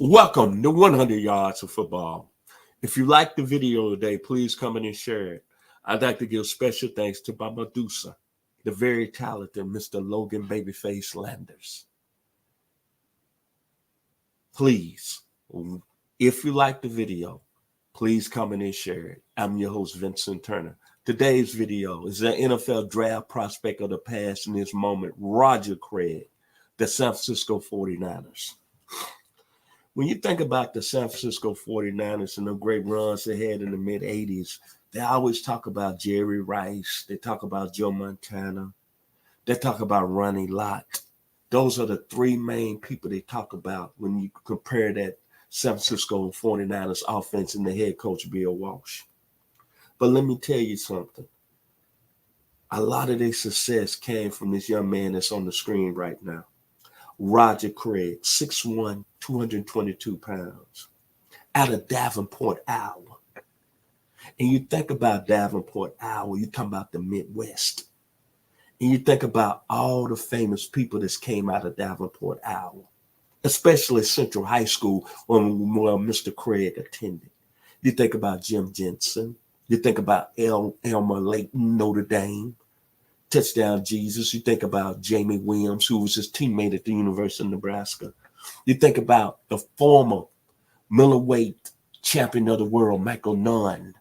Welcome to 100 Yards of Football. If you like the video today, please come in and share it. I'd like to give special thanks to my producer, the very talented Mr. Logan Babyface Landers. Please, if you like the video, please come in and share it. I'm your host, Vincent Turner. Today's video is the NFL draft prospect of the past in this moment, Roger Craig, the San Francisco 49ers. When you think about the San Francisco 49ers and the great runs they had in the mid-'80s, they always talk about Jerry Rice. They talk about Joe Montana. They talk about Ronnie Lott. Those are the three main people they talk about when you compare that San Francisco 49ers offense and the head coach, Bill Walsh. But let me tell you something. A lot of their success came from this young man that's on the screen right now. Roger Craig, 6'1", 222 pounds, out of Davenport, Iowa. And you think about Davenport, Iowa, you talking about the Midwest. And you think about all the famous people that came out of Davenport, Iowa, especially Central High School where Mr. Craig attended. You think about Jim Jensen. You think about Elmer Layton, Notre Dame. Touchdown Jesus. You think about Jamie Williams, who was his teammate at the University of Nebraska. You think about the former middleweight champion of the world, Michael Nunn.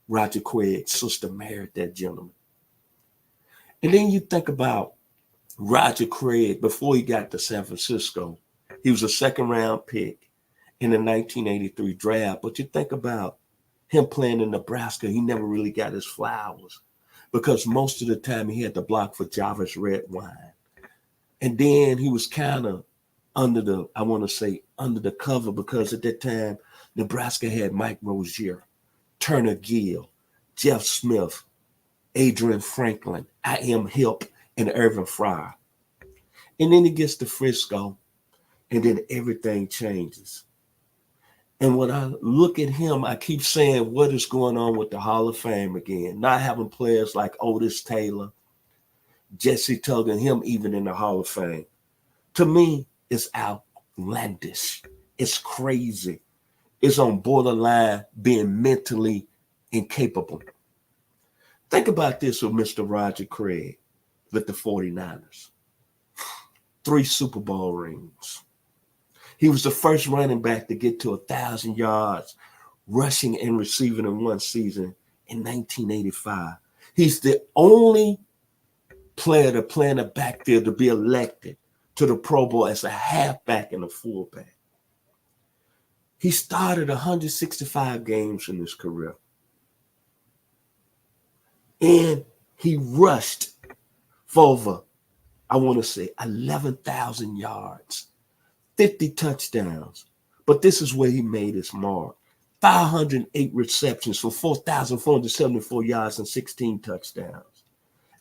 Roger Craig's sister married that gentleman. And then you think about Roger Craig before he got to San Francisco. He was a second-round pick in the 1983 draft. But you think about him playing in Nebraska, he never really got his flowers, because most of the time he had to block for Java's red wine. And then he was kind of under the cover, because at that time, Nebraska had Mike Rozier, Turner Gill, Jeff Smith, Adrian Franklin, I.M. Hipp, and Irvin Fryer. And then he gets to Frisco, and then everything changes. And when I look at him, I keep saying, what is going on with the Hall of Fame again? Not having players like Otis Taylor, Jesse Tugger, him even in the Hall of Fame. To me, it's outlandish. It's crazy. It's on borderline being mentally incapable. Think about this with Mr. Roger Craig with the 49ers. 3 Super Bowl rings. He was the first running back to get to 1,000 yards rushing and receiving in one season in 1985. He's the only player to play in the backfield to be elected to the Pro Bowl as a halfback and a fullback. He started 165 games in his career. And he rushed for over, 11,000 yards. 50 touchdowns. But this is where he made his mark. 508 receptions for 4,474 yards and 16 touchdowns.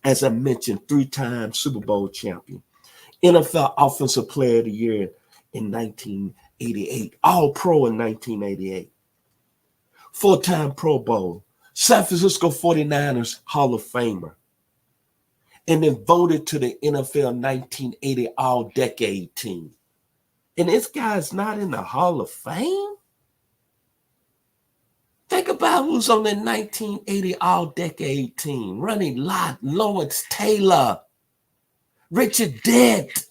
As I mentioned, 3-time Super Bowl champion. NFL Offensive Player of the Year in 1988. All-Pro in 1988. 4-time Pro Bowl. San Francisco 49ers Hall of Famer. And then voted to the NFL 1980 All-Decade Team. And this guy's not in the Hall of Fame? Think about who's on the 1980 All-Decade Team. Ronnie Lott, Lawrence Taylor, Richard Dent,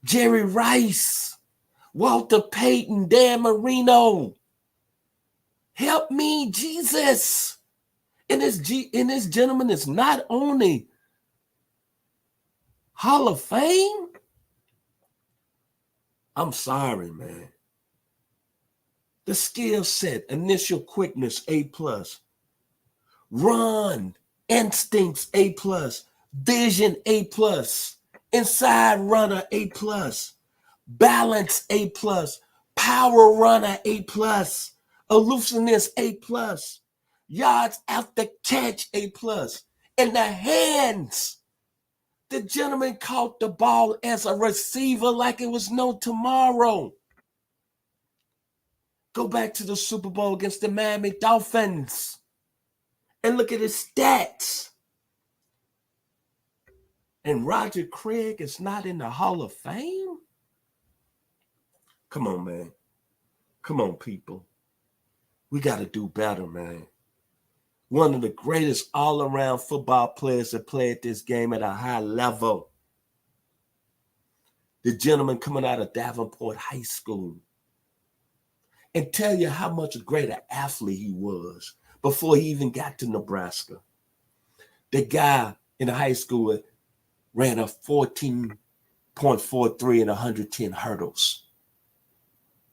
Jerry Rice, Walter Payton, Dan Marino. Help me, Jesus. And this gentleman is not only Hall of Fame. I'm sorry, man. The skill set, initial quickness, A+. Run, instincts, A+. Vision, A+. Inside runner, A+. Balance, A+. Power runner, A+. Elusiveness, A+. Yards after catch, A+. In the hands. The gentleman caught the ball as a receiver like it was no tomorrow. Go back to the Super Bowl against the Miami Dolphins and look at his stats. And Roger Craig is not in the Hall of Fame? Come on, man. Come on, people. We got to do better, man. One of the greatest all-around football players that played this game at a high level. The gentleman coming out of Davenport High School. And tell you how much a greater athlete he was before he even got to Nebraska. The guy in high school ran a 14.43 and 110 hurdles.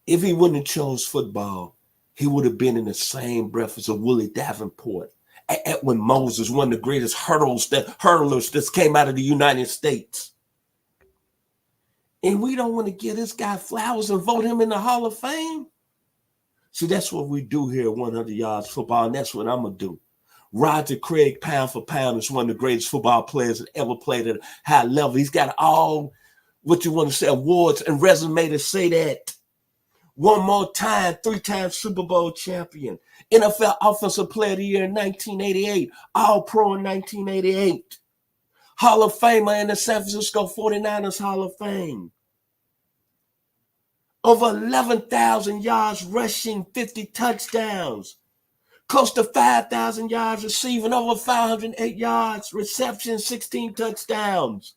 If he wouldn't have chose football, he would have been in the same breath as a Willie Davenport, Edwin Moses, one of the greatest hurdlers that came out of the United States. And we don't want to give this guy flowers and vote him in the Hall of Fame. See, that's what we do here at 100 Yards Football, and that's what I'm going to do. Roger Craig, pound for pound, is one of the greatest football players that ever played at a high level. He's got all what you want to say, awards and resume to say that. One more time, 3-time Super Bowl champion, NFL Offensive Player of the Year in 1988, All-Pro in 1988, Hall of Famer in the San Francisco 49ers Hall of Fame. Over 11,000 yards rushing, 50 touchdowns, close to 5,000 yards receiving, over 508 yards, reception, 16 touchdowns.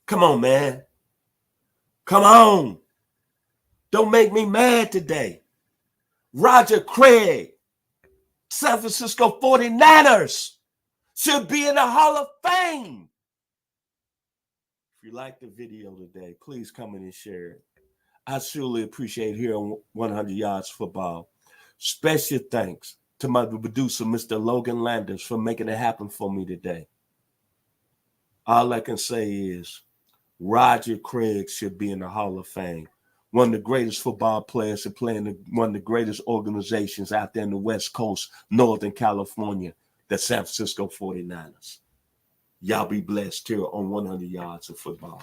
Come on, man. Come on. Don't make me mad today. Roger Craig, San Francisco 49ers, should be in the Hall of Fame. If you like the video today, please come in and share it. I surely appreciate here on 100 Yards Football. Special thanks to my producer, Mr. Logan Landers, for making it happen for me today. All I can say is Roger Craig should be in the Hall of Fame. One of the greatest football players to play in one of the greatest organizations out there in the West Coast, Northern California, the San Francisco 49ers. Y'all be blessed here on 100 Yards of Football.